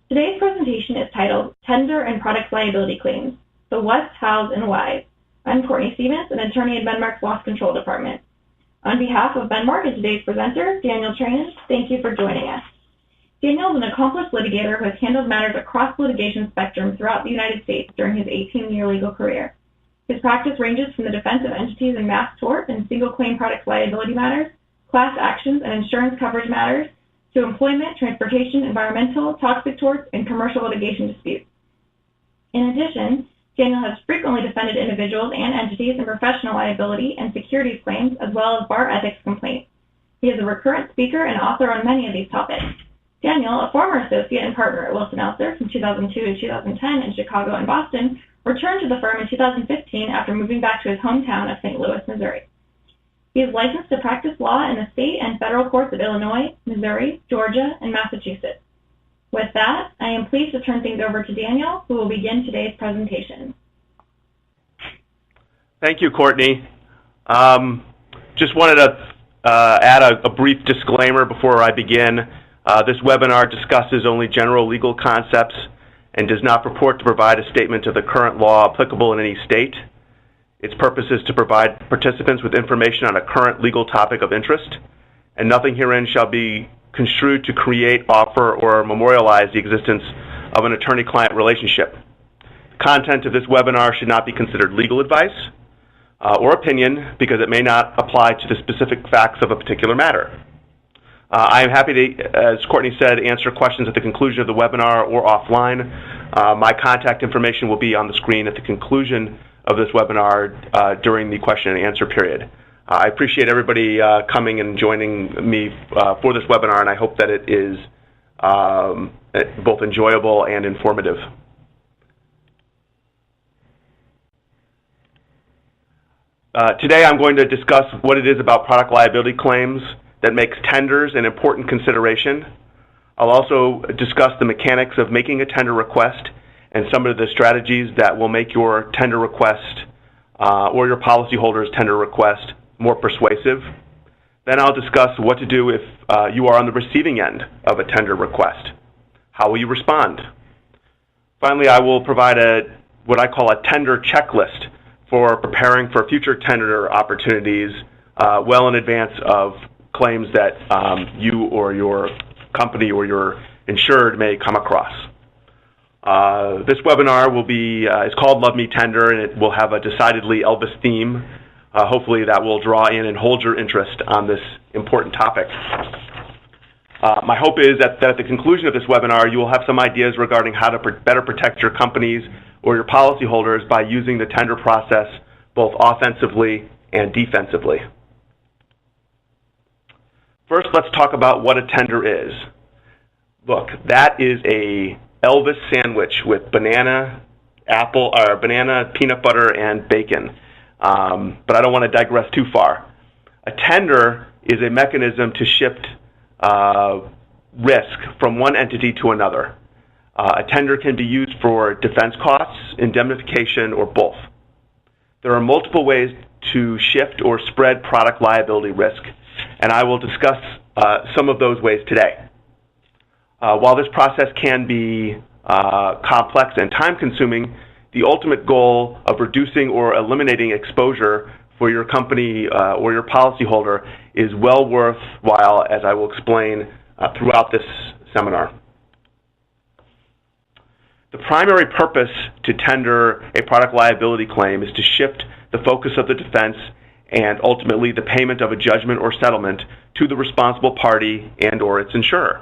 Today's presentation is titled Tender and Product Liability Claims, the What's, How's, and Why's. I'm Courtney Stevens, an attorney at Medmarc's Loss Control Department. On behalf of Medmarc and today's presenter, Daniel Tranan, thank you for joining us. Daniel is an accomplished litigator who has handled matters across the litigation spectrum throughout the United States during his 18-year legal career. His practice ranges from the defense of entities in mass tort and single claim product liability matters, class actions and insurance coverage matters, to employment, transportation, environmental, toxic torts, and commercial litigation disputes. In addition, Daniel has frequently defended individuals and entities in professional liability and securities claims, as well as bar ethics complaints. He is a recurrent speaker and author on many of these topics. Daniel, a former associate and partner at Wilson Elser from 2002 to 2010 in Chicago and Boston, returned to the firm in 2015 after moving back to his hometown of St. Louis, Missouri. He is licensed to practice law in the state and federal courts of Illinois, Missouri, Georgia, and Massachusetts. With that, I am pleased to turn things over to Daniel, who will begin today's presentation. Thank you, Courtney. Just wanted to add a brief disclaimer before I begin. This webinar discusses only general legal concepts and does not purport to provide a statement of the current law applicable in any state. Its purpose is to provide participants with information on a current legal topic of interest, and nothing herein shall be construed to create, offer, or memorialize the existence of an attorney-client relationship. The content of this webinar should not be considered legal advice or opinion because it may not apply to the specific facts of a particular matter. I am happy to, as Courtney said, answer questions at the conclusion of the webinar or offline. My contact information will be on the screen at the conclusion of this webinar during the question and answer period. I appreciate everybody coming and joining me for this webinar, and I hope that it is both enjoyable and informative. Today I'm going to discuss what it is about product liability claims that makes tenders an important consideration. I'll also discuss the mechanics of making a tender request and some of the strategies that will make your tender request or your policyholder's tender request more persuasive. Then I'll discuss what to do if you are on the receiving end of a tender request. How will you respond? Finally, I will provide what I call a tender checklist for preparing for future tender opportunities well in advance of claims that you or your company or your insured may come across. This webinar will be is called Love Me Tender, and it will have a decidedly Elvis theme. Hopefully that will draw in and hold your interest on this important topic. My hope is that at the conclusion of this webinar, you will have some ideas regarding how to better protect your companies or your policyholders by using the tender process both offensively and defensively. First, let's talk about what a tender is. Look, that is a Elvis sandwich with banana, peanut butter, and bacon. But I don't want to digress too far. A tender is a mechanism to shift risk from one entity to another. A tender can be used for defense costs, indemnification, or both. There are multiple ways to shift or spread product liability risk, and I will discuss some of those ways today. While this process can be complex and time-consuming, the ultimate goal of reducing or eliminating exposure for your company or your policyholder is well worthwhile, as I will explain throughout this seminar. The primary purpose to tender a product liability claim is to shift the focus of the defense and ultimately the payment of a judgment or settlement to the responsible party and or its insurer.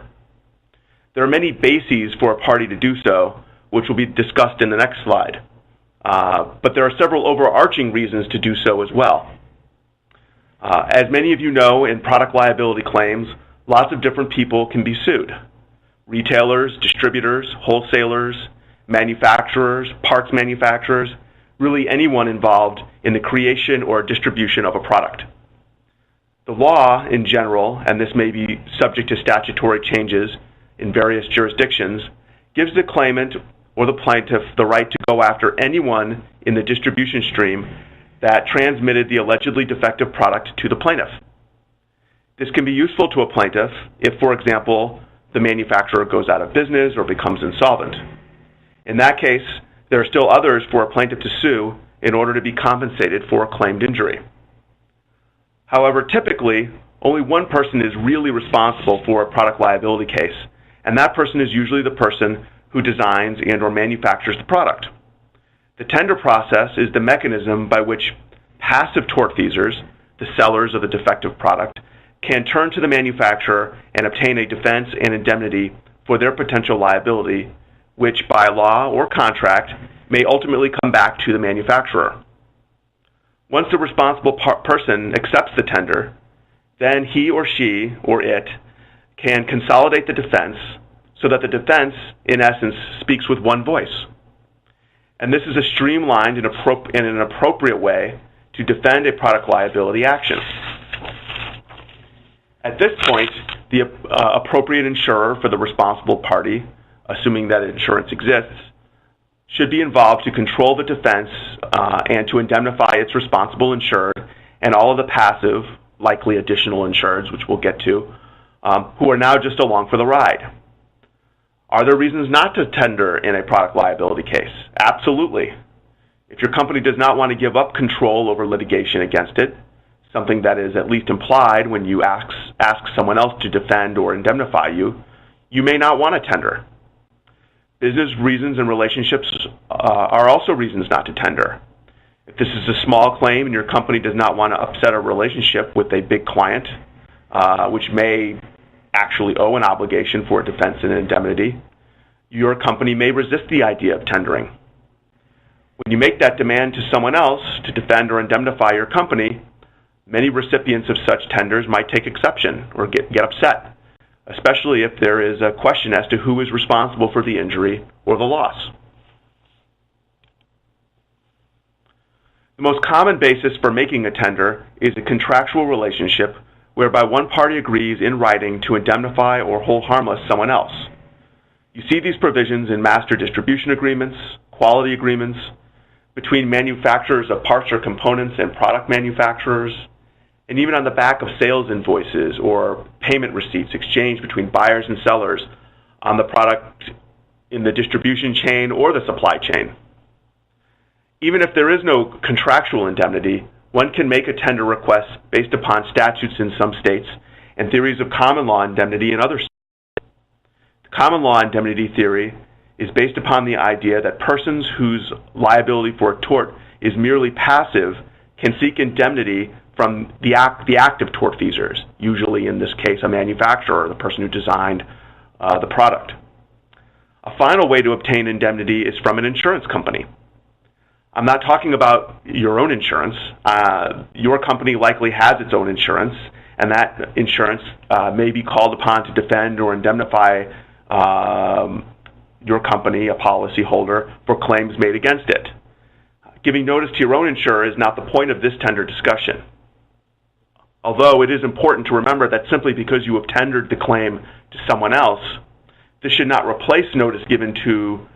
There are many bases for a party to do so, which will be discussed in the next slide. But there are several overarching reasons to do so as well. As many of you know, in product liability claims, lots of different people can be sued. Retailers, distributors, wholesalers, manufacturers, parts manufacturers, really anyone involved in the creation or distribution of a product. The law in general, and this may be subject to statutory changes in various jurisdictions, gives the claimant or the plaintiff the right to go after anyone in the distribution stream that transmitted the allegedly defective product to the plaintiff. This can be useful to a plaintiff if, for example, the manufacturer goes out of business or becomes insolvent. In that case, there are still others for a plaintiff to sue in order to be compensated for a claimed injury. However, typically, only one person is really responsible for a product liability case, and that person is usually the person who designs and/or manufactures the product. The tender process is the mechanism by which passive tortfeasors, the sellers of the defective product, can turn to the manufacturer and obtain a defense and indemnity for their potential liability, which by law or contract may ultimately come back to the manufacturer. Once the responsible person accepts the tender, then he or she or it can consolidate the defense so that the defense, in essence, speaks with one voice. And this is a streamlined and an appropriate way to defend a product liability action. At this point, the appropriate insurer for the responsible party, assuming that insurance exists, should be involved to control the defense and to indemnify its responsible insured and all of the passive, likely additional insureds, which we'll get to, who are now just along for the ride. Are there reasons not to tender in a product liability case? Absolutely. If your company does not want to give up control over litigation against it, something that is at least implied when you ask someone else to defend or indemnify you, you may not want to tender. Business reasons and relationships are also reasons not to tender. If this is a small claim and your company does not want to upset a relationship with a big client, which may actually owe an obligation for a defense and indemnity, your company may resist the idea of tendering. When you make that demand to someone else to defend or indemnify your company, many recipients of such tenders might take exception or get upset, especially if there is a question as to who is responsible for the injury or the loss. The most common basis for making a tender is a contractual relationship whereby one party agrees in writing to indemnify or hold harmless someone else. You see these provisions in master distribution agreements, quality agreements, between manufacturers of parts or components and product manufacturers, and even on the back of sales invoices or payment receipts exchanged between buyers and sellers on the product in the distribution chain or the supply chain. Even if there is no contractual indemnity, one can make a tender request based upon statutes in some states and theories of common law indemnity in other states. The common law indemnity theory is based upon the idea that persons whose liability for a tort is merely passive can seek indemnity from the active tortfeasors, usually in this case a manufacturer, the person who designed the product. A final way to obtain indemnity is from an insurance company. I'm not talking about your own insurance. Your company likely has its own insurance, and that insurance may be called upon to defend or indemnify your company, a policyholder, for claims made against it. Giving notice to your own insurer is not the point of this tender discussion. Although it is important to remember that simply because you have tendered the claim to someone else, this should not replace notice given to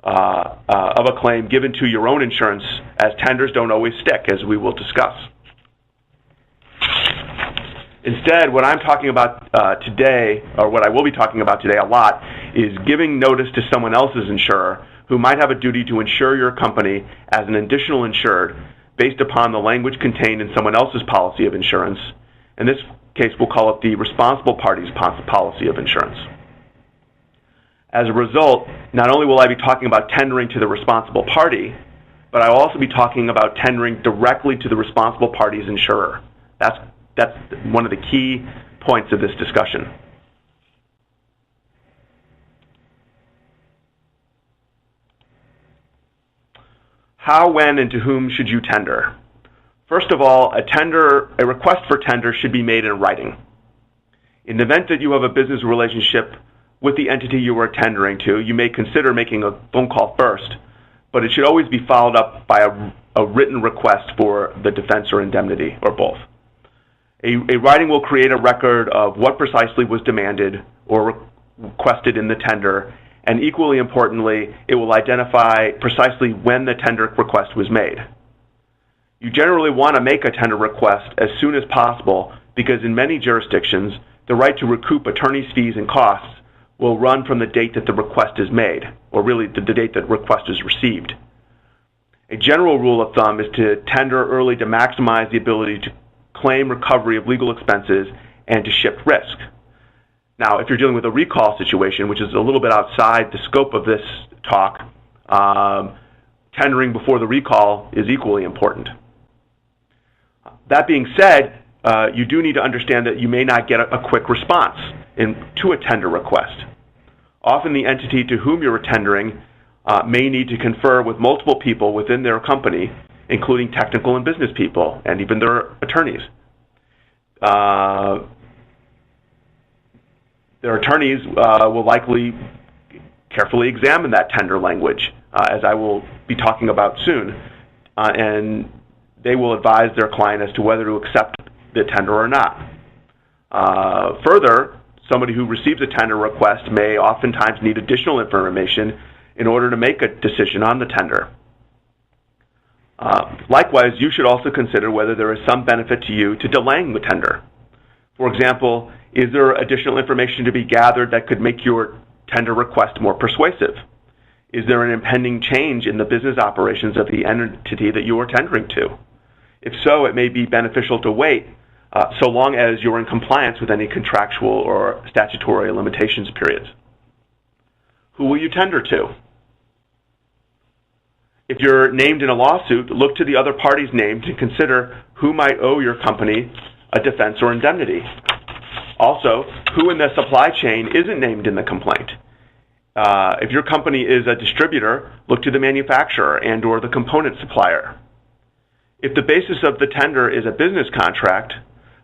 of a claim given to your own insurance, as tenders don't always stick, as we will discuss. Instead, what I'm talking about today, or what I will be talking about today a lot, is giving notice to someone else's insurer who might have a duty to insure your company as an additional insured based upon the language contained in someone else's policy of insurance. In this case, we'll call it the responsible party's policy of insurance. As a result, not only will I be talking about tendering to the responsible party, but I'll also be talking about tendering directly to the responsible party's insurer. That's one of the key points of this discussion. How, when, and to whom should you tender? First of all, a request for tender should be made in writing. In the event that you have a business relationship with the entity you are tendering to, you may consider making a phone call first, but it should always be followed up by a written request for the defense or indemnity, or both. A writing will create a record of what precisely was demanded or requested in the tender, and equally importantly, it will identify precisely when the tender request was made. You generally want to make a tender request as soon as possible because in many jurisdictions, the right to recoup attorney's fees and costs will run from the date that the request is made, or really the date that the request is received. A general rule of thumb is to tender early to maximize the ability to claim recovery of legal expenses and to shift risk. Now, if you're dealing with a recall situation, which is a little bit outside the scope of this talk, tendering before the recall is equally important. That being said, you do need to understand that you may not get a quick response to a tender request. Often the entity to whom you're tendering may need to confer with multiple people within their company, including technical and business people, and even their attorneys. Their attorneys will likely carefully examine that tender language, as I will be talking about soon, and they will advise their client as to whether to accept the tender or not. Further, somebody who receives a tender request may oftentimes need additional information in order to make a decision on the tender. Likewise, you should also consider whether there is some benefit to you to delaying the tender. For example, is there additional information to be gathered that could make your tender request more persuasive? Is there an impending change in the business operations of the entity that you are tendering to? If so, it may be beneficial to wait so long as you're in compliance with any contractual or statutory limitations periods. Who will you tender to? If you're named in a lawsuit, look to the other party's name to consider who might owe your company a defense or indemnity. Also, who in the supply chain isn't named in the complaint? If your company is a distributor, look to the manufacturer and or the component supplier. If the basis of the tender is a business contract,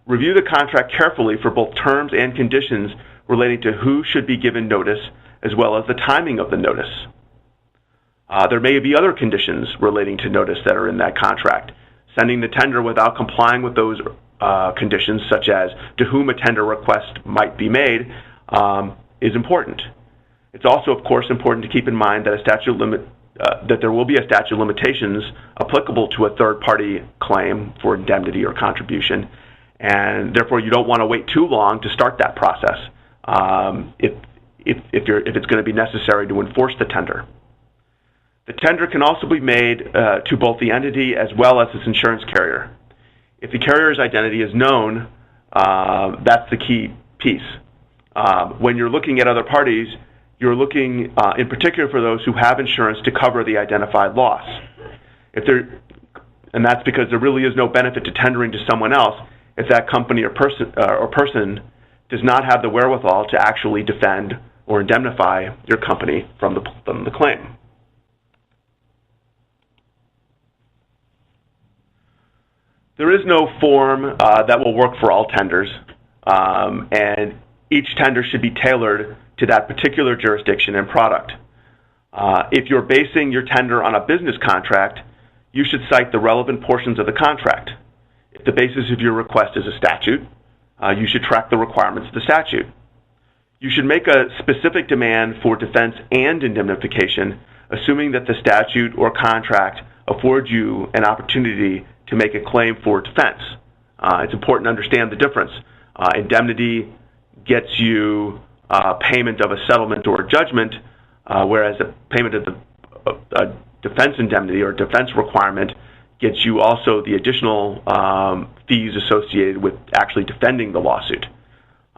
review the contract carefully for both terms and conditions relating to who should be given notice, as well as the timing of the notice. There may be other conditions relating to notice that are in that contract. Sending the tender without complying with those conditions, such as to whom a tender request might be made, is important. It's also, of course, important to keep in mind that that there will be a statute of limitations applicable to a third-party claim for indemnity or contribution, and therefore you don't want to wait too long to start that process if it's going to be necessary to enforce the tender. The tender can also be made to both the entity as well as its insurance carrier. If the carrier's identity is known, that's the key piece. When you're looking at other parties, you're looking in particular for those who have insurance to cover the identified loss. And that's because there really is no benefit to tendering to someone else if that company or person does not have the wherewithal to actually defend or indemnify your company from the claim. There is no form that will work for all tenders, and each tender should be tailored to that particular jurisdiction and product. If you're basing your tender on a business contract, you should cite the relevant portions of the contract. If the basis of your request is a statute, you should track the requirements of the statute. You should make a specific demand for defense and indemnification, assuming that the statute or contract affords you an opportunity to make a claim for defense. It's important to understand the difference. Indemnity gets you payment of a settlement or a judgment, whereas the payment of the defense indemnity or defense requirement gets you also the additional fees associated with actually defending the lawsuit.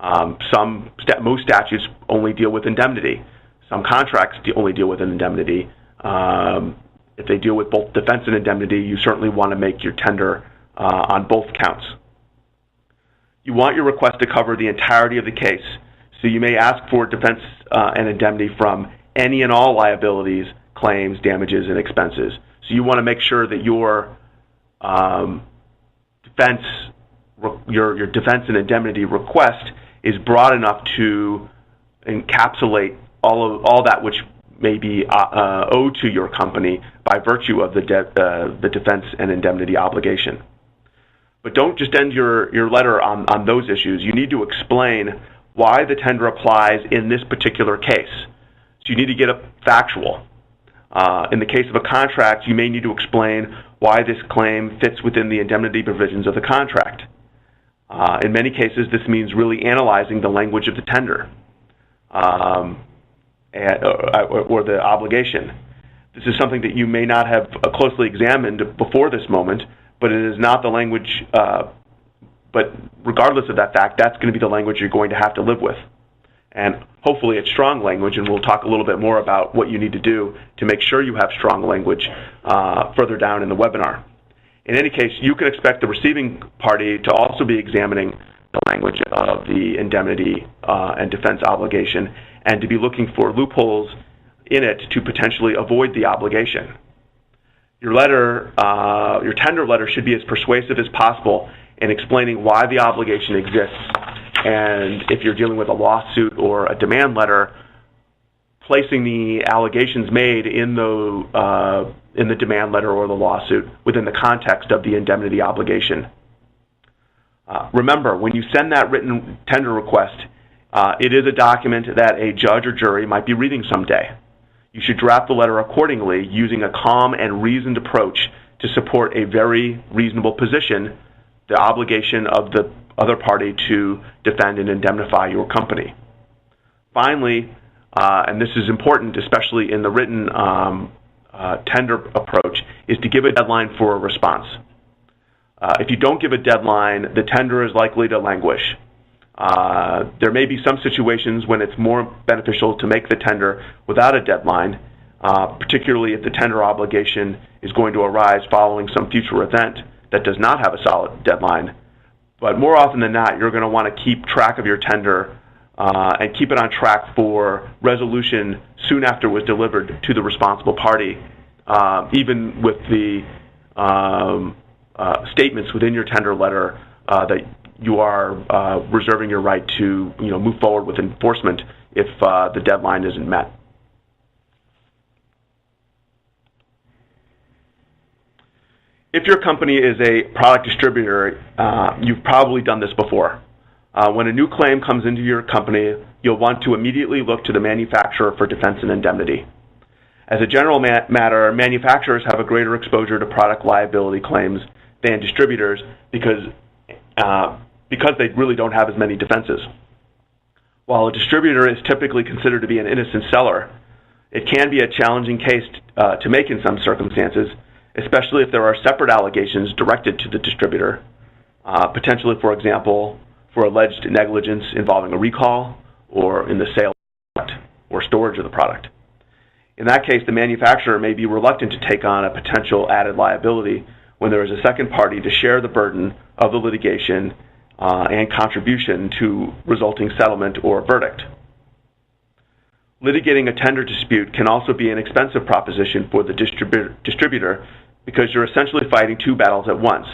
Most statutes only deal with indemnity. Some contracts only deal with an indemnity. If they deal with both defense and indemnity, you certainly want to make your tender on both counts. You want your request to cover the entirety of the case, so you may ask for defense and indemnity from any and all liabilities, claims, damages, and expenses. So you want to make sure that your defense and indemnity request is broad enough to encapsulate all that which may be owed to your company by virtue of the defense and indemnity obligation. But don't just end your letter on those issues. You need to explain why the tender applies in this particular case. So you need to get it factual. In the case of a contract, you may need to explain why this claim fits within the indemnity provisions of the contract. In many cases, this means really analyzing the language of the tender. or the obligation. This is something that you may not have closely examined before this moment, but it is not the language, but regardless of that fact, that's going to be the language you're going to have to live with. And hopefully it's strong language, and we'll talk a little bit more about what you need to do to make sure you have strong language further down in the webinar. In any case, you can expect the receiving party to also be examining the language of the indemnity and defense obligation and to be looking for loopholes in it to potentially avoid the obligation. Your letter, your tender letter should be as persuasive as possible in explaining why the obligation exists. And if you're dealing with a lawsuit or a demand letter, placing the allegations made in the demand letter or the lawsuit within the context of the indemnity obligation. Remember, when you send that written tender request, it is a document that a judge or jury might be reading someday. You should draft the letter accordingly using a calm and reasoned approach to support a very reasonable position, the obligation of the other party to defend and indemnify your company. Finally, and this is important, especially in the written tender approach, is to give a deadline for a response. If you don't give a deadline, the tender is likely to languish. There may be some situations when it's more beneficial to make the tender without a deadline, particularly if the tender obligation is going to arise following some future event that does not have a solid deadline. But more often than not, you're going to want to keep track of your tender and keep it on track for resolution soon after it was delivered to the responsible party, even with the statements within your tender letter that you are reserving your right to move forward with enforcement if the deadline isn't met. If your company is a product distributor, you've probably done this before. When a new claim comes into your company, you'll want to immediately look to the manufacturer for defense and indemnity. As a general matter, manufacturers have a greater exposure to product liability claims than distributors because they really don't have as many defenses. While a distributor is typically considered to be an innocent seller, it can be a challenging case to make in some circumstances, especially if there are separate allegations directed to the distributor, potentially, for example, for alleged negligence involving a recall or in the sale of the product or storage of the product. In that case, the manufacturer may be reluctant to take on a potential added liability when there is a second party to share the burden of the litigation and contribution to resulting settlement or verdict. Litigating a tender dispute can also be an expensive proposition for the distributor because you're essentially fighting two battles at once,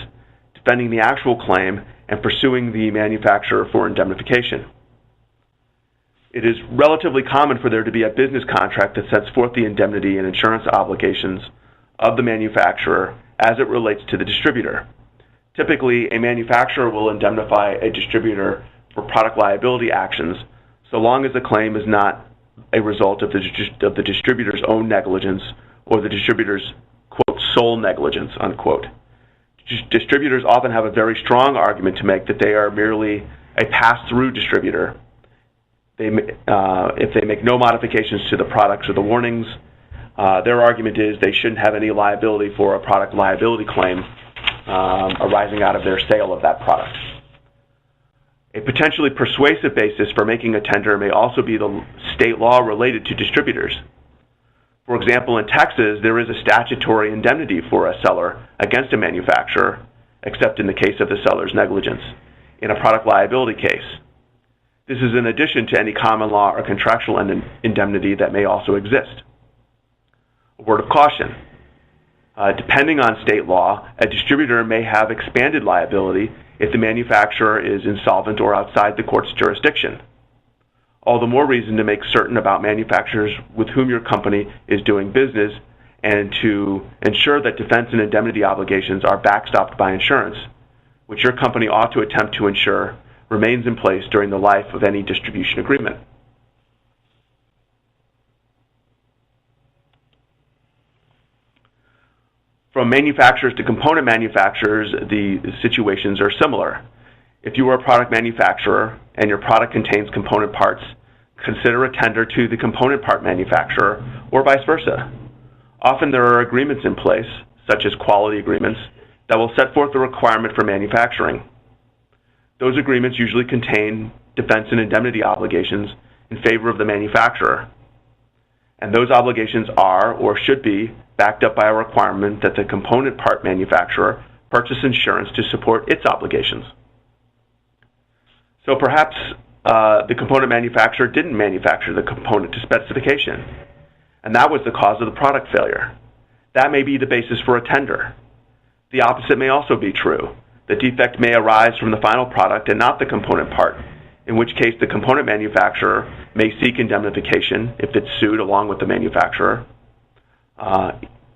defending the actual claim and pursuing the manufacturer for indemnification. It is relatively common for there to be a business contract that sets forth the indemnity and insurance obligations of the manufacturer as it relates to the distributor. Typically, a manufacturer will indemnify a distributor for product liability actions so long as the claim is not a result of the distributor's own negligence or the distributor's, quote, sole negligence, unquote. Distributors often have a very strong argument to make that they are merely a pass-through distributor. If they make no modifications to the products or the warnings, their argument is they shouldn't have any liability for a product liability claim arising out of their sale of that product. A potentially persuasive basis for making a tender may also be the state law related to distributors. For example, in Texas, there is a statutory indemnity for a seller against a manufacturer, except in the case of the seller's negligence, in a product liability case. This is in addition to any common law or contractual indemnity that may also exist. A word of caution. Depending on state law, a distributor may have expanded liability if the manufacturer is insolvent or outside the court's jurisdiction. All the more reason to make certain about manufacturers with whom your company is doing business and to ensure that defense and indemnity obligations are backstopped by insurance, which your company ought to attempt to ensure remains in place during the life of any distribution agreement. From manufacturers to component manufacturers, the situations are similar. If you are a product manufacturer and your product contains component parts consider a tender to the component part manufacturer, or vice versa. Often there are agreements in place, such as quality agreements, that will set forth the requirement for manufacturing. Those agreements usually contain defense and indemnity obligations in favor of the manufacturer, and those obligations are, or should be, backed up by a requirement that the component part manufacturer purchase insurance to support its obligations. So perhaps the component manufacturer didn't manufacture the component to specification, and that was the cause of the product failure. That may be the basis for a tender. The opposite may also be true. The defect may arise from the final product and not the component part, in which case the component manufacturer may seek indemnification if it's sued along with the manufacturer,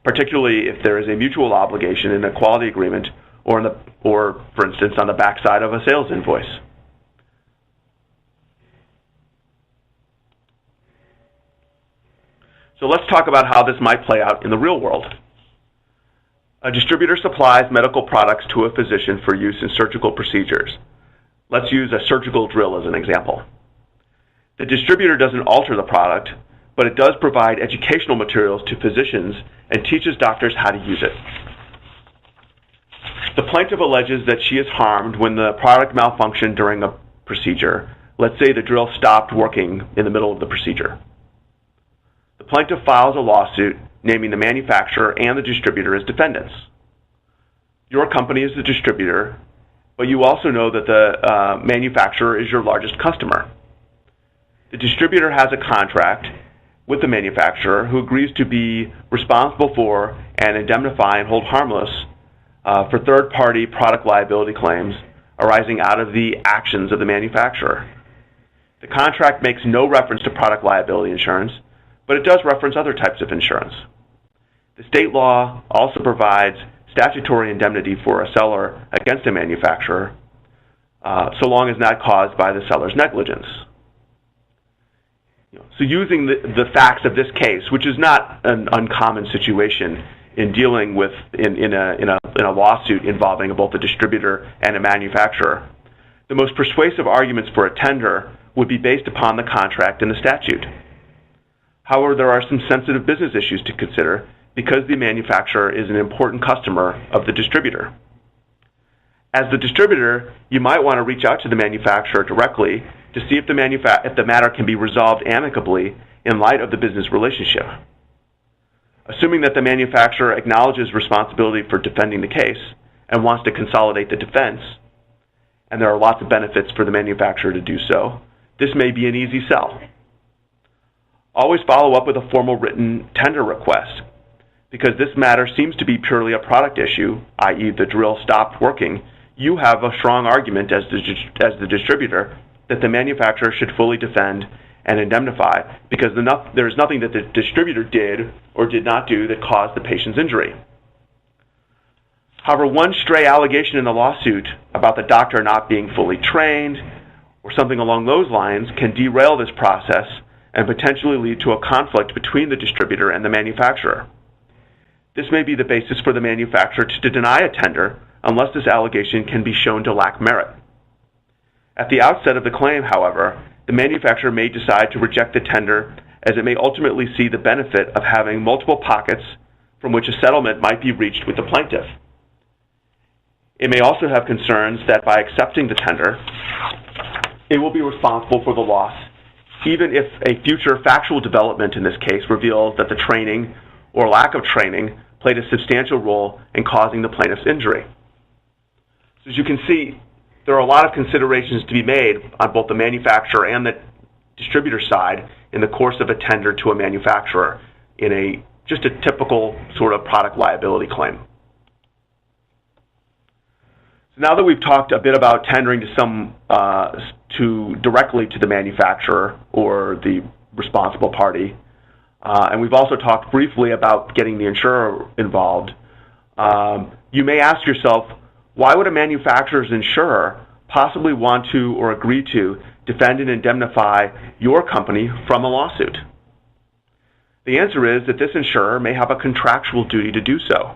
particularly if there is a mutual obligation in a quality agreement or, for instance, on the backside of a sales invoice. So let's talk about how this might play out in the real world. A distributor supplies medical products to a physician for use in surgical procedures. Let's use a surgical drill as an example. The distributor doesn't alter the product, but it does provide educational materials to physicians and teaches doctors how to use it. The plaintiff alleges that she is harmed when the product malfunctioned during a procedure. Let's say the drill stopped working in the middle of the procedure. The plaintiff files a lawsuit naming the manufacturer and the distributor as defendants. Your company is the distributor, but you also know that the manufacturer is your largest customer. The distributor has a contract with the manufacturer who agrees to be responsible for and indemnify and hold harmless for third-party product liability claims arising out of the actions of the manufacturer. The contract makes no reference to product liability insurance, but it does reference other types of insurance. The state law also provides statutory indemnity for a seller against a manufacturer, so long as not caused by the seller's negligence. So using the facts of this case, which is not an uncommon situation in dealing with in a lawsuit involving both a distributor and a manufacturer, the most persuasive arguments for a tender would be based upon the contract and the statute. However, there are some sensitive business issues to consider because the manufacturer is an important customer of the distributor. As the distributor, you might want to reach out to the manufacturer directly to see if the matter can be resolved amicably in light of the business relationship. Assuming that the manufacturer acknowledges responsibility for defending the case and wants to consolidate the defense, and there are lots of benefits for the manufacturer to do so, this may be an easy sell. Always follow up with a formal written tender request. Because this matter seems to be purely a product issue, i.e. the drill stopped working, you have a strong argument as the distributor that the manufacturer should fully defend and indemnify because there is nothing that the distributor did or did not do that caused the patient's injury. However, one stray allegation in the lawsuit about the doctor not being fully trained or something along those lines can derail this process and potentially lead to a conflict between the distributor and the manufacturer. This may be the basis for the manufacturer to deny a tender unless this allegation can be shown to lack merit. At the outset of the claim, however, the manufacturer may decide to reject the tender as it may ultimately see the benefit of having multiple pockets from which a settlement might be reached with the plaintiff. It may also have concerns that by accepting the tender, it will be responsible for the loss, even if a future factual development in this case reveals that the training or lack of training played a substantial role in causing the plaintiff's injury. So as you can see, there are a lot of considerations to be made on both the manufacturer and the distributor side in the course of a tender to a manufacturer in just a typical sort of product liability claim. So now that we've talked a bit about tendering directly to the manufacturer or the responsible party, and we've also talked briefly about getting the insurer involved, you may ask yourself, why would a manufacturer's insurer possibly want to or agree to defend and indemnify your company from a lawsuit? The answer is that this insurer may have a contractual duty to do so.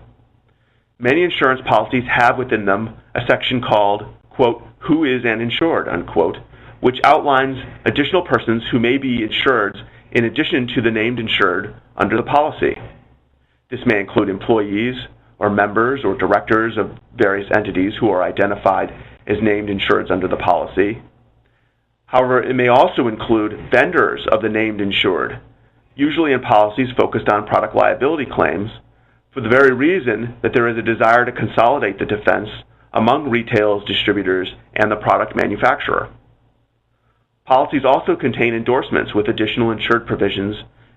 Many insurance policies have within them a section called, quote, who is an insured, unquote, which outlines additional persons who may be insured in addition to the named insured under the policy. This may include employees or members or directors of various entities who are identified as named insureds under the policy. However, it may also include vendors of the named insured, usually in policies focused on product liability claims, for the very reason that there is a desire to consolidate the defense among retailers, distributors, and the product manufacturer. Policies also contain endorsements with additional insured provisions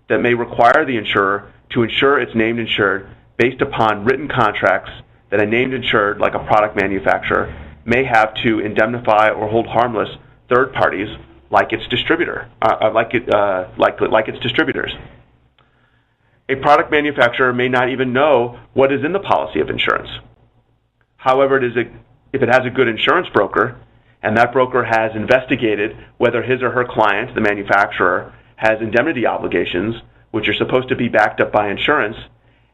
that may require the insurer to insure its named insured based upon written contracts that a named insured, like a product manufacturer, may have to indemnify or hold harmless third parties like its distributor, like its distributors. A product manufacturer may not even know what is in the policy of insurance. However, if it has a good insurance broker, and that broker has investigated whether his or her client, the manufacturer, has indemnity obligations, which are supposed to be backed up by insurance,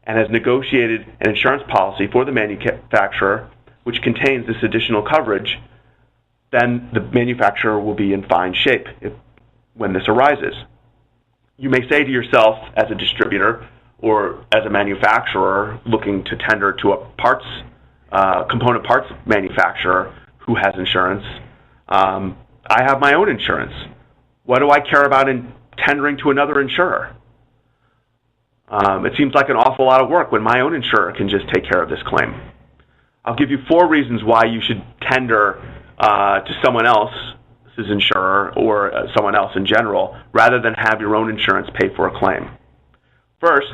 and has negotiated an insurance policy for the manufacturer, which contains this additional coverage, then the manufacturer will be in fine shape when this arises. You may say to yourself, as a distributor or as a manufacturer looking to tender to a component parts manufacturer who has insurance, I have my own insurance. What do I care about in tendering to another insurer? It seems like an awful lot of work when my own insurer can just take care of this claim. I'll give you 4 reasons why you should tender to someone else's insurer or someone else in general, rather than have your own insurance pay for a claim. First,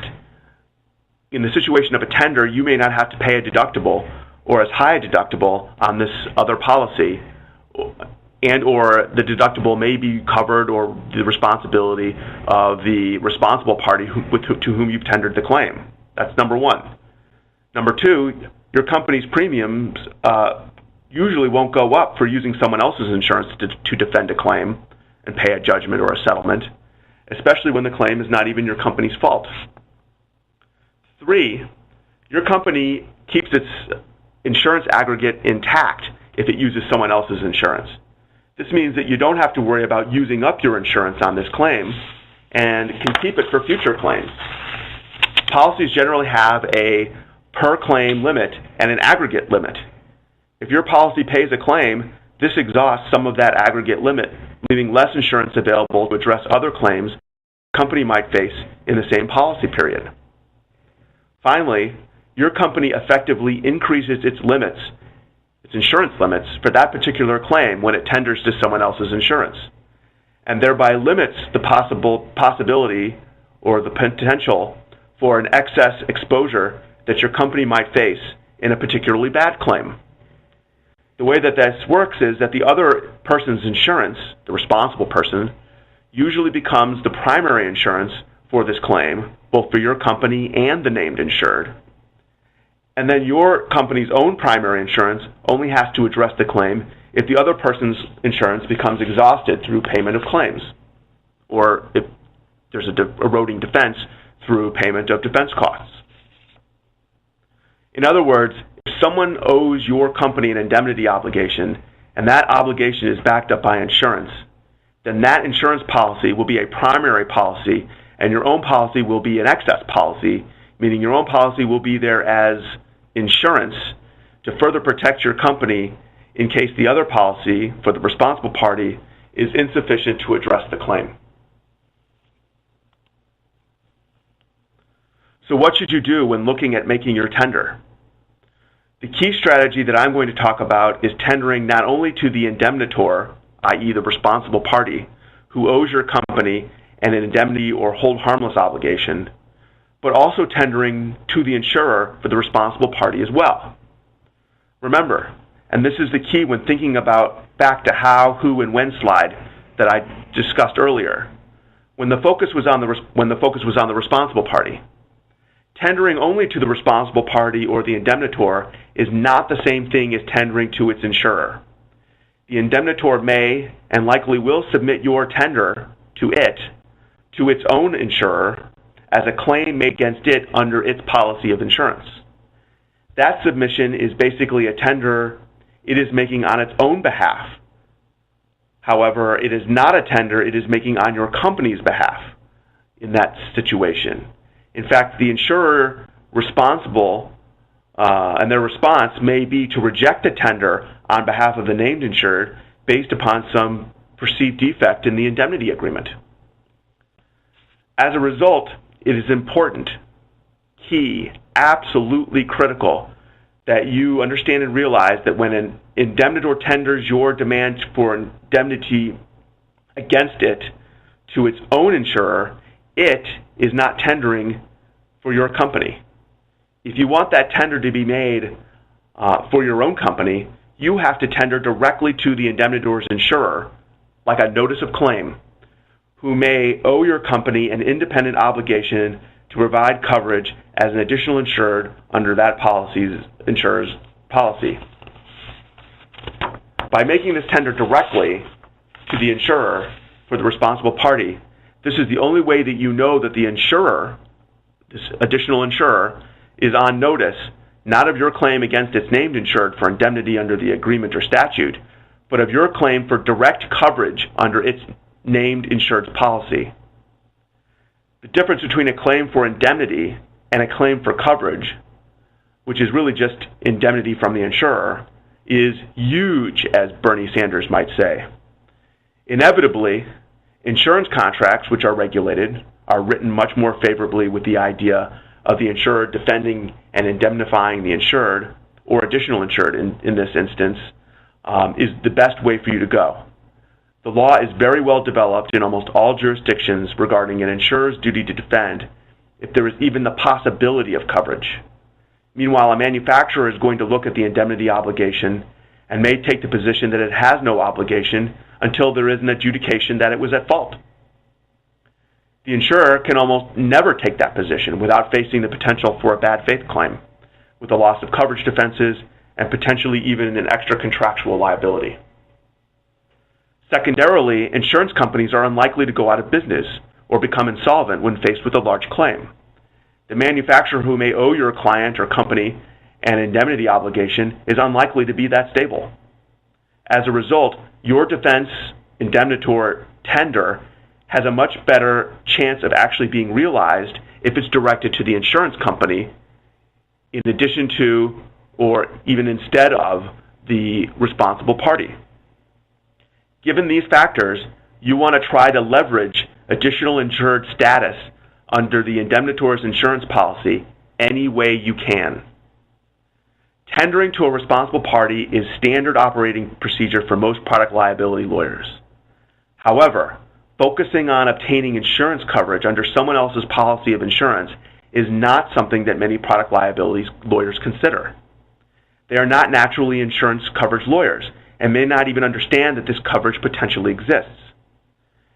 in the situation of a tender, you may not have to pay a deductible or as high a deductible on this other policy, and or the deductible may be covered or the responsibility of the responsible party to whom you've tendered the claim. That's number 1. Number 2, your company's premiums usually won't go up for using someone else's insurance to defend a claim and pay a judgment or a settlement, especially when the claim is not even your company's fault. 3, your company keeps its insurance aggregate intact if it uses someone else's insurance. This means that you don't have to worry about using up your insurance on this claim and can keep it for future claims. Policies generally have a per claim limit and an aggregate limit. If your policy pays a claim, this exhausts some of that aggregate limit, leaving less insurance available to address other claims the company might face in the same policy period. Finally, your company effectively increases its limits, its insurance limits, for that particular claim when it tenders to someone else's insurance, and thereby limits the possibility or the potential for an excess exposure that your company might face in a particularly bad claim. The way that this works is that the other person's insurance, the responsible person, usually becomes the primary insurance for this claim, both for your company and the named insured. And then your company's own primary insurance only has to address the claim if the other person's insurance becomes exhausted through payment of claims, or if there's an eroding defense through payment of defense costs. In other words, if someone owes your company an indemnity obligation, and that obligation is backed up by insurance, then that insurance policy will be a primary policy, and your own policy will be an excess policy, meaning your own policy will be there as insurance to further protect your company in case the other policy for the responsible party is insufficient to address the claim. So what should you do when looking at making your tender? The key strategy that I'm going to talk about is tendering not only to the indemnitor, i.e. the responsible party, who owes your company an indemnity or hold harmless obligation, but also tendering to the insurer for the responsible party as well. Remember, and this is the key when thinking about back to how, who, and when slide that I discussed earlier, when the focus was on the responsible party. Tendering only to the responsible party or the indemnitor is not the same thing as tendering to its insurer. The indemnitor may and likely will submit your tender to its own insurer as a claim made against it under its policy of insurance. That submission is basically a tender it is making on its own behalf. However, it is not a tender it is making on your company's behalf in that situation. In fact, the insurer responsible and their response may be to reject a tender on behalf of the named insured based upon some perceived defect in the indemnity agreement. As a result, it is important, key, absolutely critical that you understand and realize that when an indemnitor tenders your demand for indemnity against it to its own insurer, it is not tendering for your company. If you want that tender to be made for your own company, you have to tender directly to the indemnitor's insurer, like a notice of claim, who may owe your company an independent obligation to provide coverage as an additional insured under that insurer's policy. By making this tender directly to the insurer for the responsible party, this is the only way that you know that the insurer, this additional insurer, is on notice, not of your claim against its named insured for indemnity under the agreement or statute, but of your claim for direct coverage under its named insured's policy. The difference between a claim for indemnity and a claim for coverage, which is really just indemnity from the insurer, is huge, as Bernie Sanders might say. Inevitably, insurance contracts, which are regulated, are written much more favorably with the idea of the insurer defending and indemnifying the insured, or additional insured in this instance, is the best way for you to go. The law is very well developed in almost all jurisdictions regarding an insurer's duty to defend if there is even the possibility of coverage. Meanwhile, a manufacturer is going to look at the indemnity obligation and may take the position that it has no obligation until there is an adjudication that it was at fault. The insurer can almost never take that position without facing the potential for a bad faith claim, with the loss of coverage defenses and potentially even an extra contractual liability. Secondarily, insurance companies are unlikely to go out of business or become insolvent when faced with a large claim. The manufacturer who may owe your client or company an indemnity obligation is unlikely to be that stable. As a result, your defense indemnitor tender has a much better chance of actually being realized if it's directed to the insurance company in addition to or even instead of the responsible party. Given these factors, you want to try to leverage additional insured status under the indemnitor's insurance policy any way you can. Tendering to a responsible party is standard operating procedure for most product liability lawyers. However, focusing on obtaining insurance coverage under someone else's policy of insurance is not something that many product liability lawyers consider. They are not naturally insurance coverage lawyers and may not even understand that this coverage potentially exists.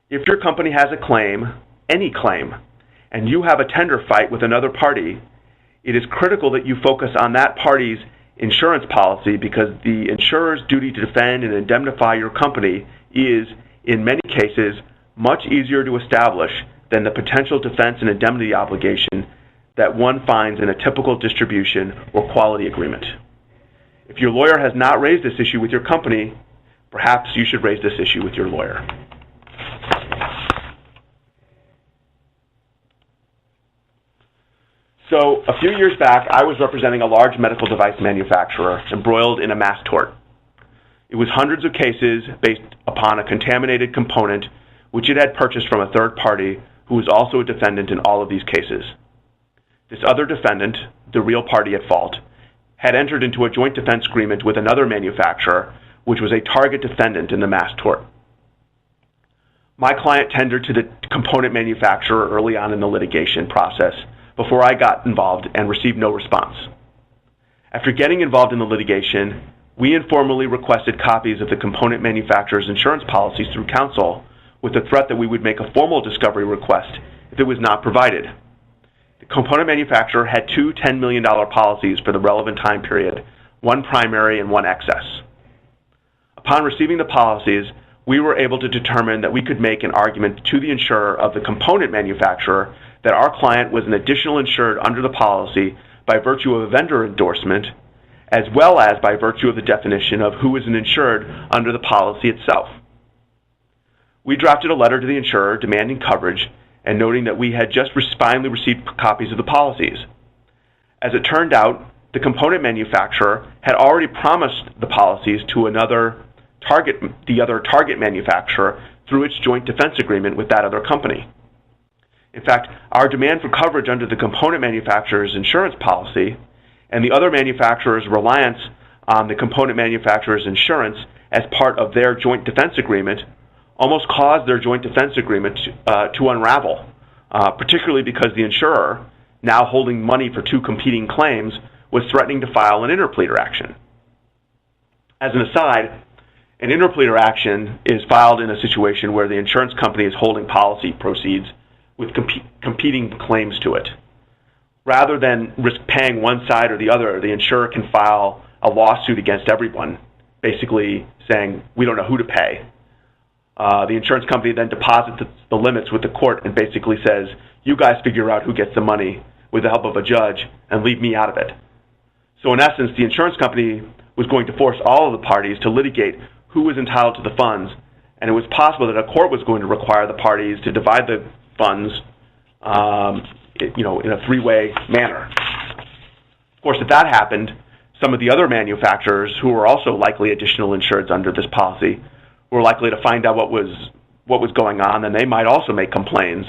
If your company has a claim, any claim, and you have a tender fight with another party, it is critical that you focus on that party's insurance policy because the insurer's duty to defend and indemnify your company is, in many cases, much easier to establish than the potential defense and indemnity obligation that one finds in a typical distribution or quality agreement. If your lawyer has not raised this issue with your company, perhaps you should raise this issue with your lawyer. So, a few years back, I was representing a large medical device manufacturer embroiled in a mass tort. It was hundreds of cases based upon a contaminated component which it had purchased from a third party who was also a defendant in all of these cases. This other defendant, the real party at fault, had entered into a joint defense agreement with another manufacturer, which was a target defendant in the mass tort. My client tendered to the component manufacturer early on in the litigation process before I got involved and received no response. After getting involved in the litigation, we informally requested copies of the component manufacturer's insurance policies through counsel with the threat that we would make a formal discovery request if it was not provided. The component manufacturer had two $10 million policies for the relevant time period, one primary and one excess. Upon receiving the policies, we were able to determine that we could make an argument to the insurer of the component manufacturer that our client was an additional insured under the policy by virtue of a vendor endorsement, as well as by virtue of the definition of who is an insured under the policy itself. We drafted a letter to the insurer demanding coverage and noting that we had just finally received copies of the policies. As it turned out, the component manufacturer had already promised the policies to the other target manufacturer through its joint defense agreement with that other company. In fact, our demand for coverage under the component manufacturer's insurance policy and the other manufacturer's reliance on the component manufacturer's insurance as part of their joint defense agreement almost caused their joint defense agreement to unravel, particularly because the insurer, now holding money for two competing claims, was threatening to file an interpleader action. As an aside, an interpleader action is filed in a situation where the insurance company is holding policy proceeds with competing claims to it. Rather than risk paying one side or the other, the insurer can file a lawsuit against everyone, basically saying, we don't know who to pay. The insurance company then deposits the limits with the court and basically says, you guys figure out who gets the money with the help of a judge and leave me out of it. So in essence, the insurance company was going to force all of the parties to litigate who was entitled to the funds, and it was possible that a court was going to require the parties to divide the funds in a three-way manner. Of course, if that happened, some of the other manufacturers who were also likely additional insureds under this policy were likely to find out what was going on, and they might also make claims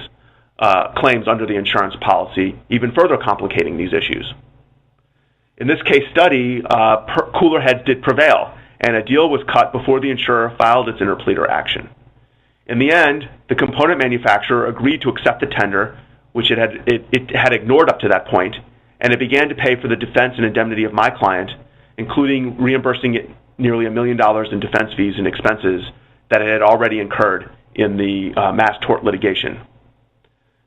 under the insurance policy, even further complicating these issues. In this case study, cooler heads did prevail, and a deal was cut before the insurer filed its interpleader action. In the end, the component manufacturer agreed to accept the tender, which it had ignored up to that point, and it began to pay for the defense and indemnity of my client, including reimbursing it nearly $1 million in defense fees and expenses that it had already incurred in the mass tort litigation.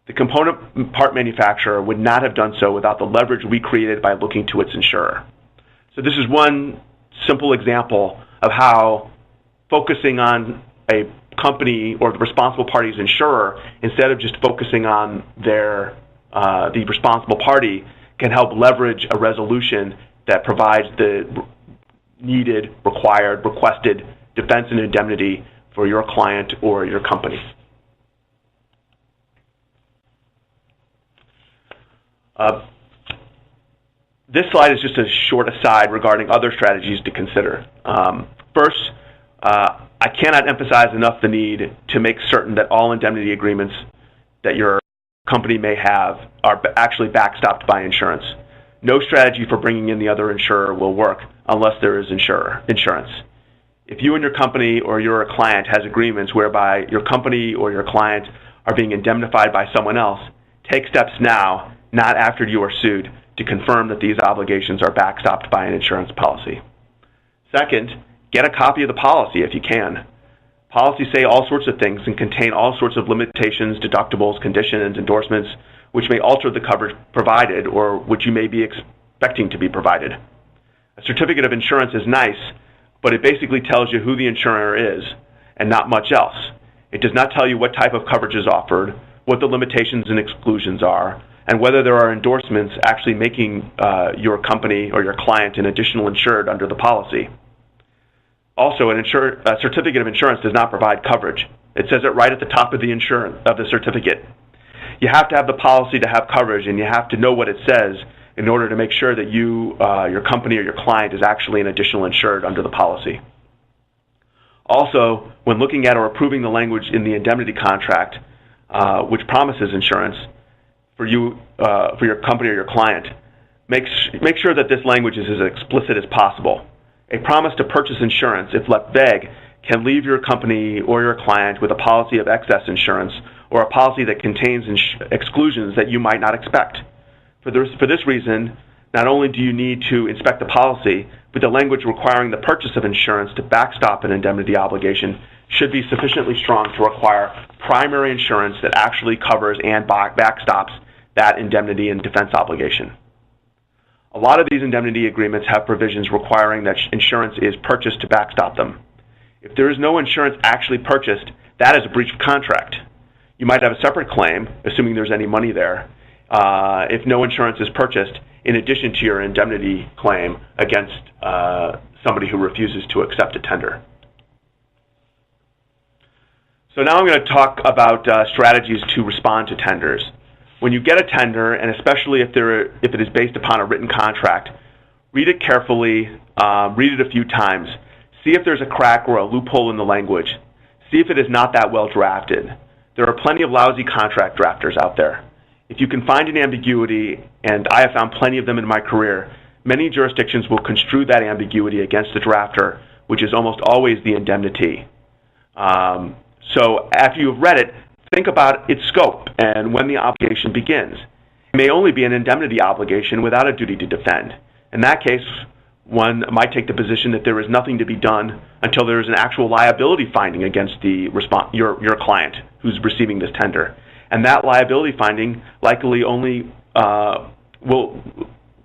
The component part manufacturer would not have done so without the leverage we created by looking to its insurer. So this is one simple example of how focusing on a company or the responsible party's insurer, instead of just focusing on the responsible party, can help leverage a resolution that provides the needed, required, requested defense and indemnity for your client or your company. This slide is just a short aside regarding other strategies to consider. First, I cannot emphasize enough the need to make certain that all indemnity agreements that your company may have are actually backstopped by insurance. No strategy for bringing in the other insurer will work unless there is insurance. If you and your company or your client has agreements whereby your company or your client are being indemnified by someone else, take steps now, not after you are sued, to confirm that these obligations are backstopped by an insurance policy. Second, get a copy of the policy if you can. Policies say all sorts of things and contain all sorts of limitations, deductibles, conditions, endorsements, which may alter the coverage provided or which you may be expecting to be provided. A certificate of insurance is nice, but it basically tells you who the insurer is and not much else. It does not tell you what type of coverage is offered, what the limitations and exclusions are, and whether there are endorsements actually making your company or your client an additional insured under the policy. Also, a certificate of insurance does not provide coverage. It says it right at the top of the certificate. You have to have the policy to have coverage, and you have to know what it says in order to make sure that your company or your client is actually an additional insured under the policy. Also, when looking at or approving the language in the indemnity contract, which promises insurance for your company or your client, make sure that this language is as explicit as possible. A promise to purchase insurance, if left vague, can leave your company or your client with a policy of excess insurance or a policy that contains exclusions that you might not expect. For this reason, not only do you need to inspect the policy, but the language requiring the purchase of insurance to backstop an indemnity obligation should be sufficiently strong to require primary insurance that actually covers and backstops that indemnity and defense obligation. A lot of these indemnity agreements have provisions requiring that insurance is purchased to backstop them. If there is no insurance actually purchased, that is a breach of contract. You might have a separate claim, assuming there's any money there, if no insurance is purchased, in addition to your indemnity claim against somebody who refuses to accept a tender. So now I'm going to talk about strategies to respond to tenders. When you get a tender, and especially if it is based upon a written contract, read it carefully, read it a few times, see if there's a crack or a loophole in the language, see if it is not that well drafted. There are plenty of lousy contract drafters out there. If you can find an ambiguity, and I have found plenty of them in my career, many jurisdictions will construe that ambiguity against the drafter, which is almost always the indemnity. So after you've read it, think about its scope and when the obligation begins. It may only be an indemnity obligation without a duty to defend. In that case, one might take the position that there is nothing to be done until there is an actual liability finding against your client who's receiving this tender. And that liability finding likely only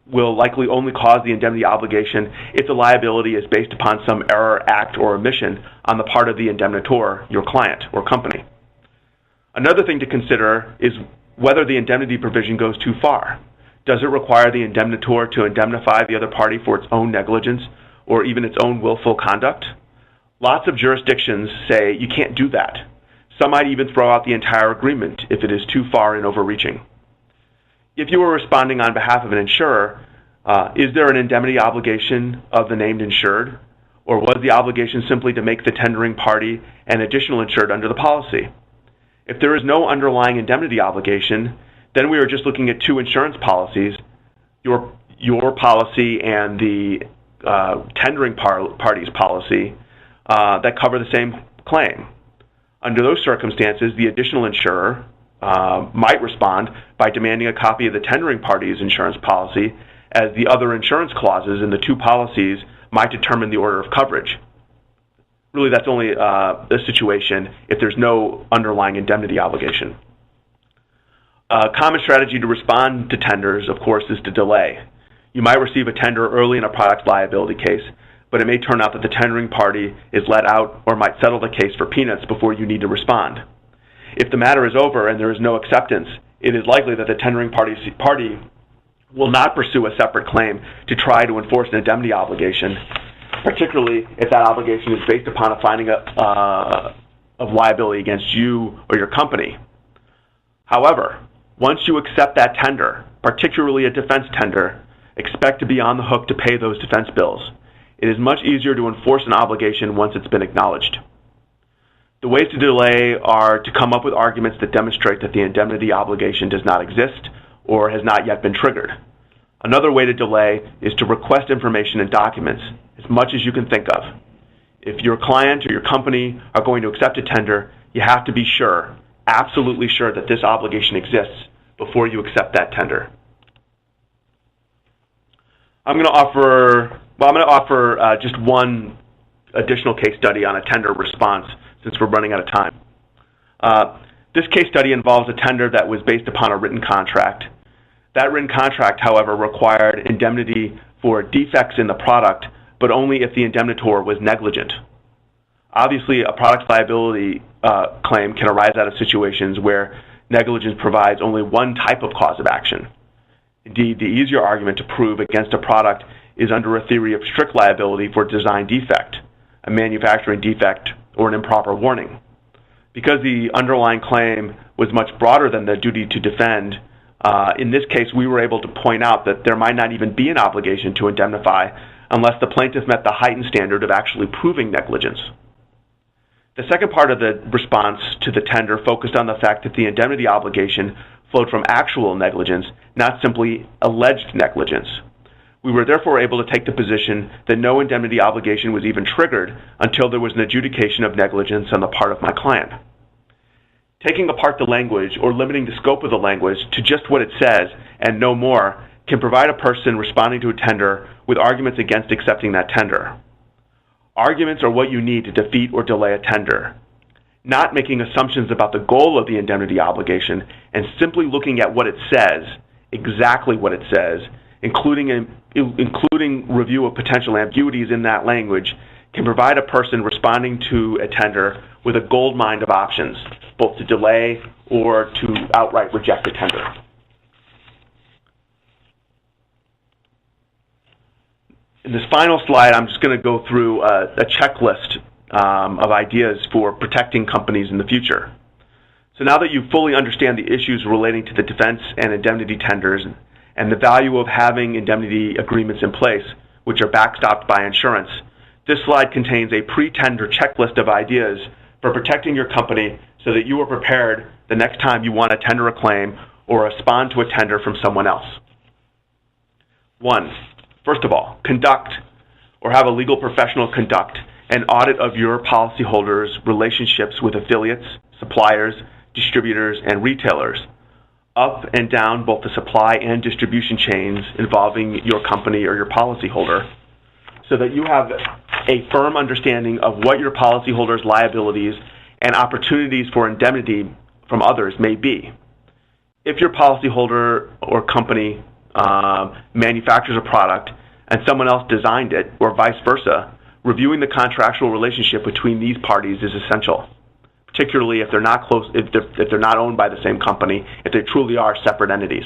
will likely only cause the indemnity obligation if the liability is based upon some error, act, or omission on the part of the indemnitor, your client or company. Another thing to consider is whether the indemnity provision goes too far. Does it require the indemnitor to indemnify the other party for its own negligence or even its own willful conduct? Lots of jurisdictions say you can't do that. Some might even throw out the entire agreement if it is too far and overreaching. If you are responding on behalf of an insurer, is there an indemnity obligation of the named insured? Or was the obligation simply to make the tendering party an additional insured under the policy? If there is no underlying indemnity obligation, then we are just looking at two insurance policies, your policy and the tendering party's policy that cover the same claim. Under those circumstances, the additional insurer might respond by demanding a copy of the tendering party's insurance policy, as the other insurance clauses in the two policies might determine the order of coverage. Really, that's only a situation if there's no underlying indemnity obligation. A common strategy to respond to tenders, of course, is to delay. You might receive a tender early in a product liability case, but it may turn out that the tendering party is let out or might settle the case for peanuts before you need to respond. If the matter is over and there is no acceptance, it is likely that the tendering party will not pursue a separate claim to try to enforce an indemnity obligation, particularly if that obligation is based upon a finding of liability against you or your company. However, once you accept that tender, particularly a defense tender, expect to be on the hook to pay those defense bills. It is much easier to enforce an obligation once it's been acknowledged. The ways to delay are to come up with arguments that demonstrate that the indemnity obligation does not exist or has not yet been triggered. Another way to delay is to request information and documents, as much as you can think of. If your client or your company are going to accept a tender, you have to be sure, absolutely sure, that this obligation exists before you accept that tender. I'm going to offer just one additional case study on a tender response, since we're running out of time. This case study involves a tender that was based upon a written contract. That written contract, however, required indemnity for defects in the product, but only if the indemnitor was negligent. Obviously, a product liability claim can arise out of situations where negligence provides only one type of cause of action. Indeed, the easier argument to prove against a product is under a theory of strict liability for design defect, a manufacturing defect, or an improper warning. Because the underlying claim was much broader than the duty to defend, in this case we were able to point out that there might not even be an obligation to indemnify unless the plaintiff met the heightened standard of actually proving negligence. The second part of the response to the tender focused on the fact that the indemnity obligation flowed from actual negligence, not simply alleged negligence. We were therefore able to take the position that no indemnity obligation was even triggered until there was an adjudication of negligence on the part of my client. Taking apart the language or limiting the scope of the language to just what it says and no more can provide a person responding to a tender with arguments against accepting that tender. Arguments are what you need to defeat or delay a tender. Not making assumptions about the goal of the indemnity obligation and simply looking at what it says, exactly what it says, including review of potential ambiguities in that language, can provide a person responding to a tender with a gold mine of options, both to delay or to outright reject a tender. In this final slide, I'm just going to go through a checklist of ideas for protecting companies in the future. So now that you fully understand the issues relating to the defense and indemnity tenders and the value of having indemnity agreements in place, which are backstopped by insurance, this slide contains a pre-tender checklist of ideas for protecting your company so that you are prepared the next time you want to tender a claim or respond to a tender from someone else. 1. First of all, conduct or have a legal professional conduct an audit of your policyholders' relationships with affiliates, suppliers, distributors, and retailers, up and down both the supply and distribution chains involving your company or your policyholder, so that you have a firm understanding of what your policyholders' liabilities and opportunities for indemnity from others may be. If your policyholder or company manufactures a product and someone else designed it, or vice versa, reviewing the contractual relationship between these parties is essential, particularly if they're not close, if they're not owned by the same company, if they truly are separate entities.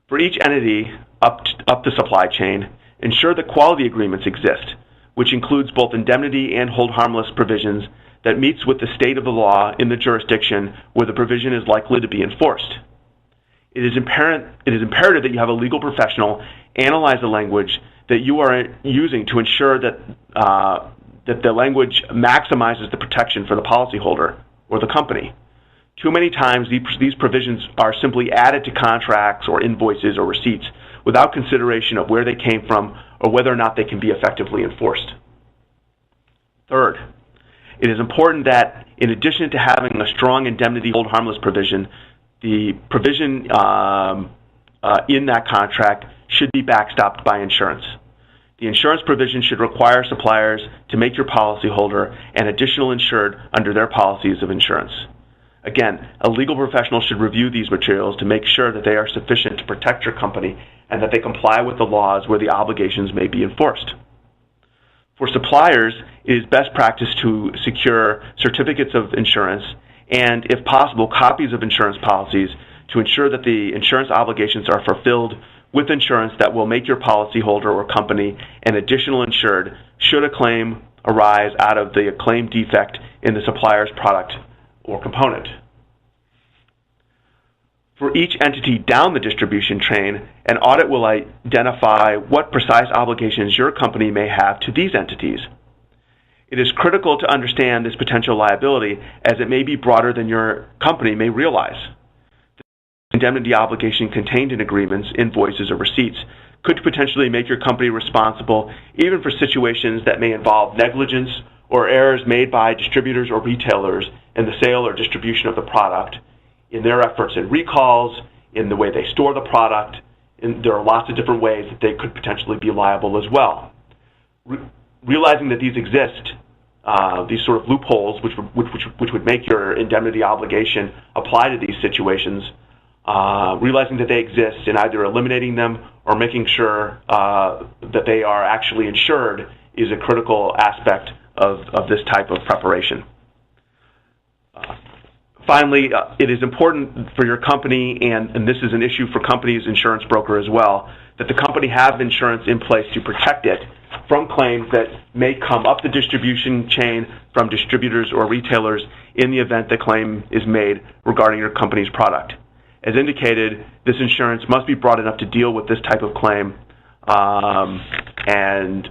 For each entity up the supply chain, ensure that quality agreements exist, which includes both indemnity and hold harmless provisions that meets with the state of the law in the jurisdiction where the provision is likely to be enforced. It is imperative that you have a legal professional analyze the language that you are using to ensure that that the language maximizes the protection for the policyholder or the company. Too many times these provisions are simply added to contracts or invoices or receipts without consideration of where they came from or whether or not they can be effectively enforced. Third, it is important that in addition to having a strong indemnity hold harmless provision, the provision in that contract should be backstopped by insurance. The insurance provision should require suppliers to make your policyholder an additional insured under their policies of insurance. Again, a legal professional should review these materials to make sure that they are sufficient to protect your company and that they comply with the laws where the obligations may be enforced. For suppliers, it is best practice to secure certificates of insurance and, if possible, copies of insurance policies to ensure that the insurance obligations are fulfilled with insurance that will make your policyholder or company an additional insured should a claim arise out of the claimed defect in the supplier's product or component. For each entity down the distribution chain, an audit will identify what precise obligations your company may have to these entities. It is critical to understand this potential liability as it may be broader than your company may realize. The indemnity obligation contained in agreements, invoices, or receipts could potentially make your company responsible even for situations that may involve negligence or errors made by distributors or retailers in the sale or distribution of the product, in their efforts in recalls, in the way they store the product. And there are lots of different ways that they could potentially be liable as well. Realizing that these exist, these sort of loopholes which would make your indemnity obligation apply to these situations, realizing that they exist and either eliminating them or making sure that they are actually insured is a critical aspect of this type of preparation. Finally, it is important for your company, and this is an issue for companies' insurance broker as well, that the company have insurance in place to protect it from claims that may come up the distribution chain from distributors or retailers in the event the claim is made regarding your company's product. As indicated, this insurance must be broad enough to deal with this type of claim, and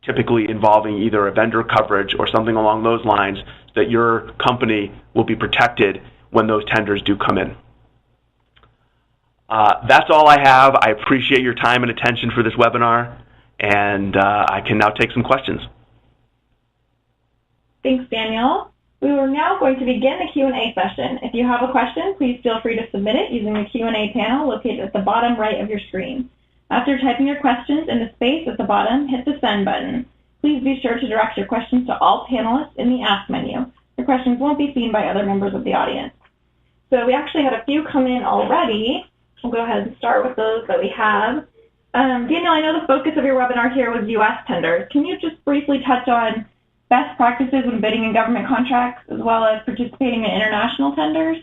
typically involving either a vendor coverage or something along those lines, that your company will be protected when those tenders do come in. That's all I have. I appreciate your time and attention for this webinar, and I can now take some questions. Thanks, Daniel. We are now going to begin the Q&A session. If you have a question, please feel free to submit it using the Q&A panel located at the bottom right of your screen. After typing your questions in the space at the bottom, hit the send button. Please be sure to direct your questions to all panelists in the Ask menu. Your questions won't be seen by other members of the audience. So we actually had a few come in already. We'll go ahead and start with those that we have. Daniel, I know the focus of your webinar here was U.S. tenders. Can you just briefly touch on best practices when bidding in government contracts as well as participating in international tenders?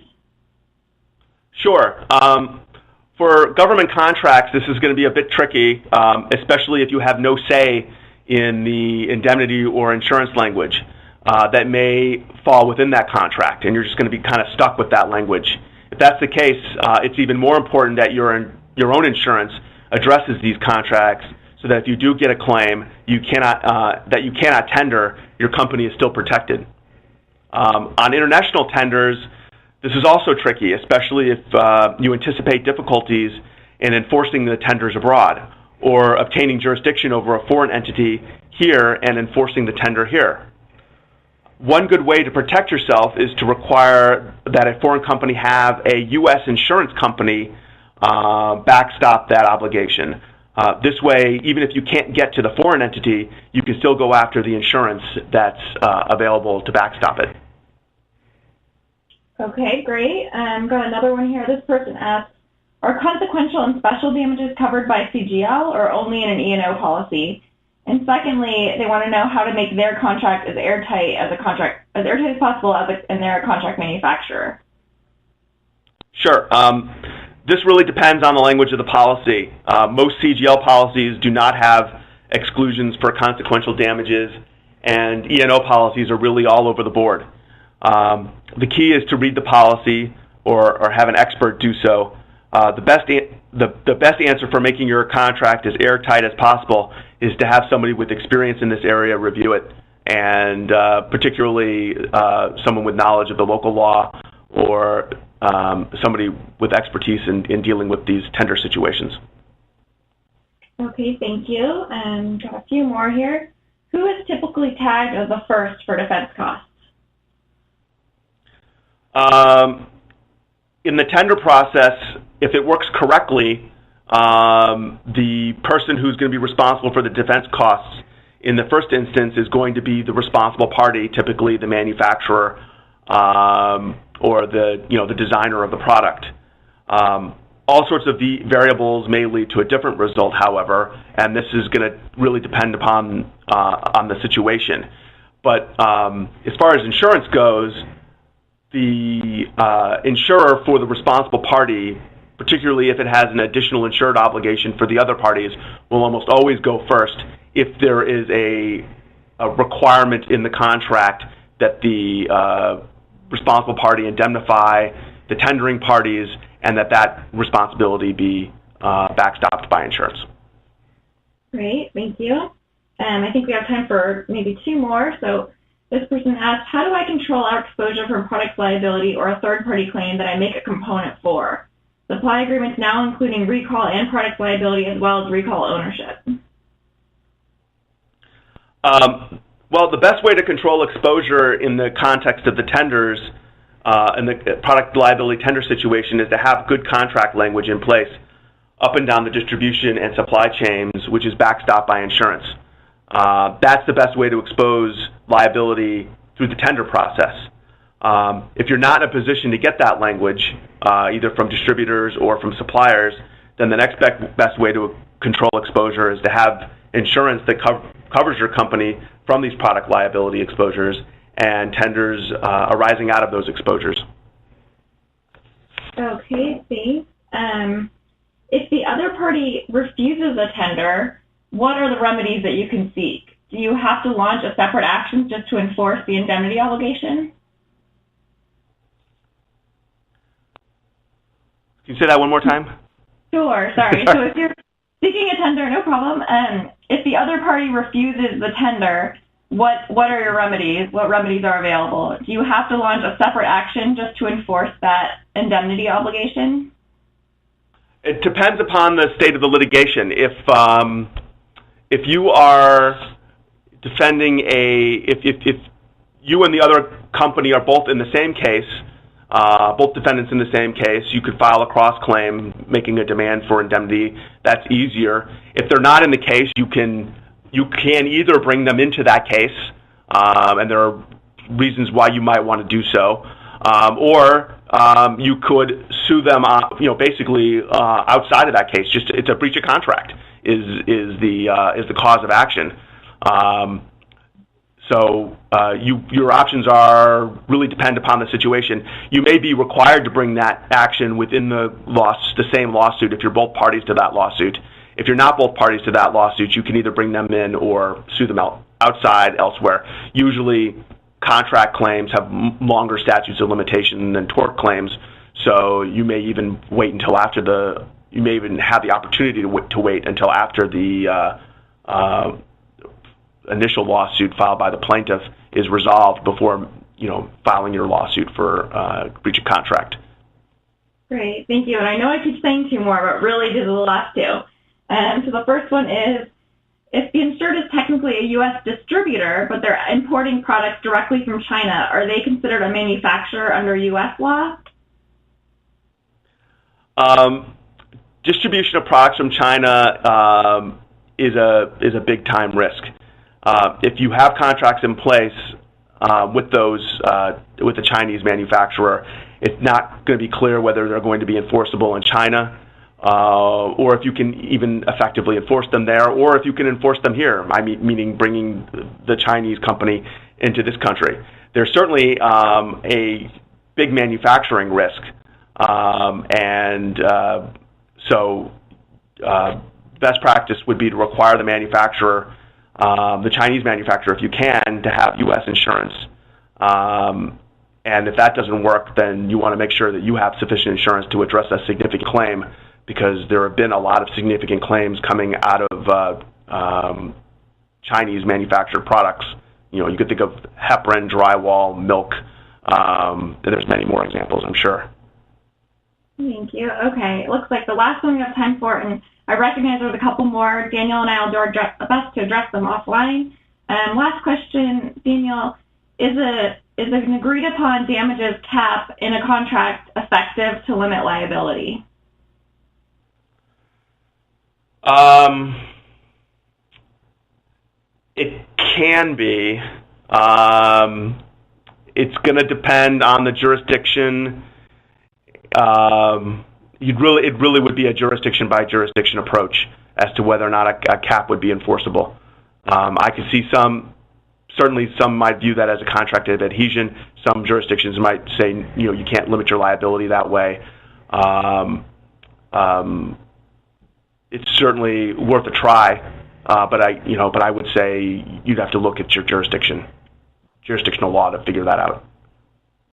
Sure. For government contracts, this is going to be a bit tricky, especially if you have no say in the indemnity or insurance language that may fall within that contract, and you're just going to be kind of stuck with that language. If that's the case, it's even more important that your own insurance addresses these contracts so that if you do get a claim you cannot tender, your company is still protected. On international tenders, this is also tricky, especially if you anticipate difficulties in enforcing the tenders abroad or obtaining jurisdiction over a foreign entity here and enforcing the tender here. One good way to protect yourself is to require that a foreign company have a U.S. insurance company backstop that obligation. This way, even if you can't get to the foreign entity, you can still go after the insurance that's available to backstop it. Okay, great. Got another one here. This person asks, are consequential and special damages covered by CGL or only in an E&O policy? And secondly, they want to know how to make their contract as airtight as possible and they're a contract manufacturer. Sure. This really depends on the language of the policy. Most CGL policies do not have exclusions for consequential damages, and E&O policies are really all over the board. The key is to read the policy or have an expert do so. The best answer for making your contract as airtight as possible is to have somebody with experience in this area review it, and particularly someone with knowledge of the local law or somebody with expertise in dealing with these tender situations. Okay, thank you. Got a few more here. Who is typically tagged as the first for defense costs? In the tender process, if it works correctly, the person who's going to be responsible for the defense costs in the first instance is going to be the responsible party, typically the manufacturer or the designer of the product. All sorts of variables may lead to a different result, however, and this is going to really depend upon on the situation. But as far as insurance goes, the insurer for the responsible party, particularly if it has an additional insured obligation for the other parties, will almost always go first if there is a requirement in the contract that the responsible party indemnify the tendering parties and that responsibility be backstopped by insurance. Great, thank you. I think we have time for maybe two more. So this person asks, how do I control our exposure from product liability or a third-party claim that I make a component for? Supply agreements now including recall and product liability as well as recall ownership. Well, the best way to control exposure in the context of the tenders and the product liability tender situation is to have good contract language in place up and down the distribution and supply chains, which is backstopped by insurance. That's the best way to expose liability through the tender process. If you're not in a position to get that language, either from distributors or from suppliers, then the next best way to control exposure is to have insurance that covers your company from these product liability exposures and tenders arising out of those exposures. Okay, thanks. If the other party refuses a tender, what are the remedies that you can seek? Do you have to launch a separate action just to enforce the indemnity obligation? Can you say that one more time? Sure, sorry. So if you're seeking a tender, no problem. If the other party refuses the tender, what are your remedies? What remedies are available? Do you have to launch a separate action just to enforce that indemnity obligation? It depends upon the state of the litigation. If you are defending if you and the other company are both in the same case, both defendants in the same case, you could file a cross-claim making a demand for indemnity. That's easier. If they're not in the case, you can either bring them into that case, and there are reasons why you might want to do so, or you could sue them, basically outside of that case. Just it's a breach of contract is the cause of action. So your options are really depend upon the situation. You may be required to bring that action within the same lawsuit if you're both parties to that lawsuit. If you're not both parties to that lawsuit, you can either bring them in or sue them outside elsewhere. Usually, contract claims have longer statutes of limitation than tort claims, so you may even wait until after you may even have the opportunity to wait until after the initial lawsuit filed by the plaintiff is resolved before, filing your lawsuit for breach of contract. Great, thank you. And I know I keep saying two more, but really these are the last two. So the first one is, if the insured is technically a U.S. distributor, but they're importing products directly from China, are they considered a manufacturer under U.S. law? Distribution of products from China is a big time risk. If you have contracts in place with the Chinese manufacturer, it's not going to be clear whether they're going to be enforceable in China, or if you can even effectively enforce them there, or if you can enforce them here, meaning bringing the Chinese company into this country. There's certainly a big manufacturing risk, so best practice would be to require the manufacturer, the Chinese manufacturer, if you can, to have U.S. insurance. And if that doesn't work, then you want to make sure that you have sufficient insurance to address a significant claim, because there have been a lot of significant claims coming out of Chinese manufactured products. You could think of heparin, drywall, milk, and there's many more examples, I'm sure. Thank you. Okay, it looks like the last one we have time for, and I recognize there's a couple more. Daniel and I will do our best to address them offline. Last question, Daniel, is an agreed upon damages cap in a contract effective to limit liability? It can be. It's going to depend on the jurisdiction. It really would be a jurisdiction by jurisdiction approach as to whether or not a cap would be enforceable. I could see certainly some might view that as a contract of adhesion. Some jurisdictions might say, you can't limit your liability that way. It's certainly worth a try, but I would say you'd have to look at your jurisdictional law to figure that out.